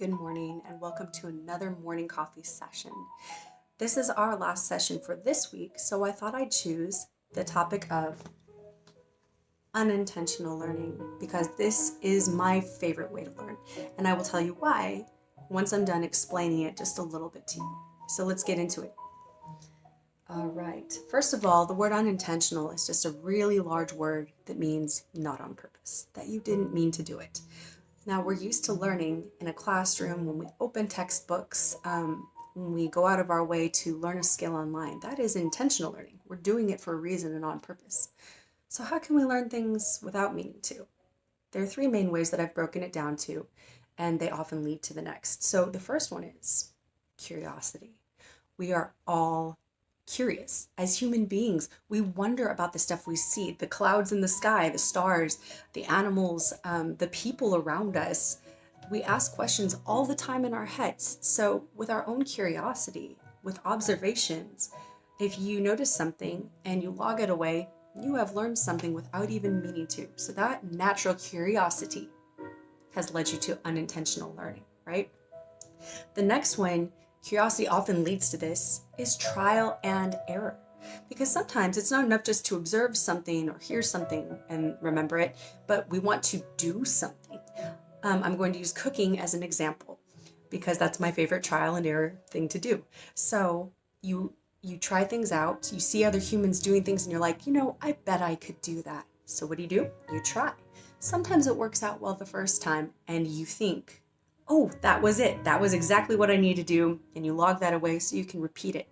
good morning, and welcome to another morning coffee session. This is our last session for this week, so I thought I'd choose the topic of unintentional learning because this is my favorite way to learn, and I will tell you why once I'm done explaining it just a little bit to you. So let's get into it. All right. First of all, the word unintentional is just a really large word that means not on purpose, that you didn't mean to do it. Now, we're used to learning in a classroom when we open textbooks, when we go out of our way to learn a skill online. That is intentional learning. We're doing it for a reason and on purpose. So how can we learn things without meaning to? There are three main ways that I've broken it down to, and they often lead to the next. So the first one is curiosity. We are all curious. As human beings, we wonder about the stuff we see, the clouds in the sky, the stars, the animals, the people around us. We ask questions all the time in our heads. So with our own curiosity, with observations, if you notice something and you log it away, you have learned something without even meaning to. So that natural curiosity has led you to unintentional learning, right? The next one, curiosity often leads to this, is trial and error. Because sometimes it's not enough just to observe something or hear something and remember it, but we want to do something. I'm going to use cooking as an example because that's my favorite trial and error thing to do. So you try things out, you see other humans doing things and you're like, I bet I could do that. So what do? You try. Sometimes it works out well the first time and you think, oh, that was it. That was exactly what I need to do. And you log that away so you can repeat it.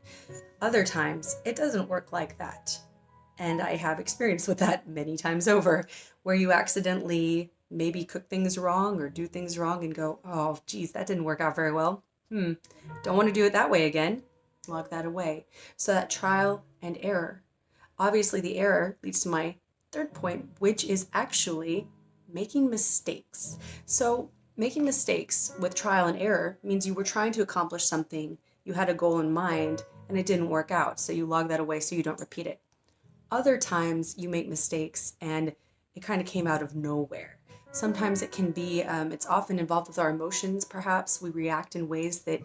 Other times, it doesn't work like that. And I have experience with that many times over, where you accidentally maybe cook things wrong or do things wrong and go, oh, geez, that didn't work out very well. Don't want to do it that way again. Log that away. So that trial and error. Obviously, the error leads to my third point, which is actually making mistakes. So making mistakes with trial and error means you were trying to accomplish something, you had a goal in mind, and it didn't work out. So you log that away so you don't repeat it. Other times you make mistakes and it kind of came out of nowhere. Sometimes it can be, it's often involved with our emotions, perhaps. We react in ways that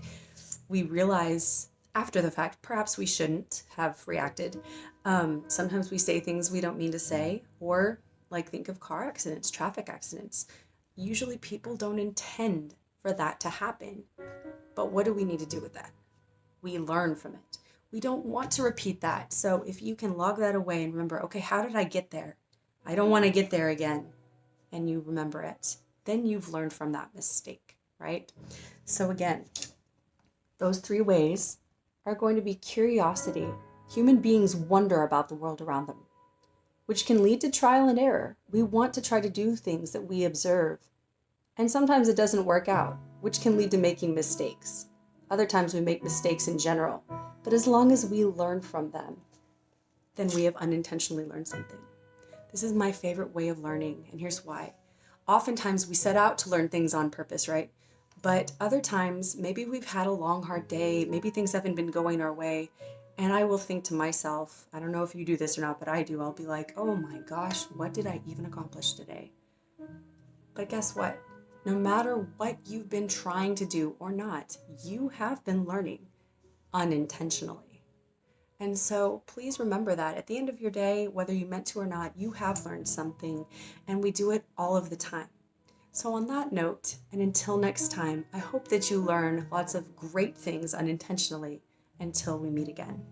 we realize after the fact, perhaps we shouldn't have reacted. Sometimes we say things we don't mean to say, or like think of car accidents, traffic accidents. Usually people don't intend for that to happen. But what do we need to do with that? We learn from it. We don't want to repeat that. So if you can log that away and remember, okay, how did I get there? I don't want to get there again. And you remember it. Then you've learned from that mistake, right? So again, those three ways are going to be curiosity. Human beings wonder about the world around them, which can lead to trial and error. We want to try to do things that we observe. And sometimes it doesn't work out, which can lead to making mistakes. Other times we make mistakes in general. But as long as we learn from them, then we have unintentionally learned something. This is my favorite way of learning, and here's why. Oftentimes we set out to learn things on purpose, right? But other times, maybe we've had a long, hard day, maybe things haven't been going our way, and I will think to myself, I don't know if you do this or not, but I do. I'll be like, oh my gosh, what did I even accomplish today? But guess what? No matter what you've been trying to do or not, you have been learning unintentionally. And so please remember that at the end of your day, whether you meant to or not, you have learned something, and we do it all of the time. So on that note, and until next time, I hope that you learn lots of great things unintentionally until we meet again.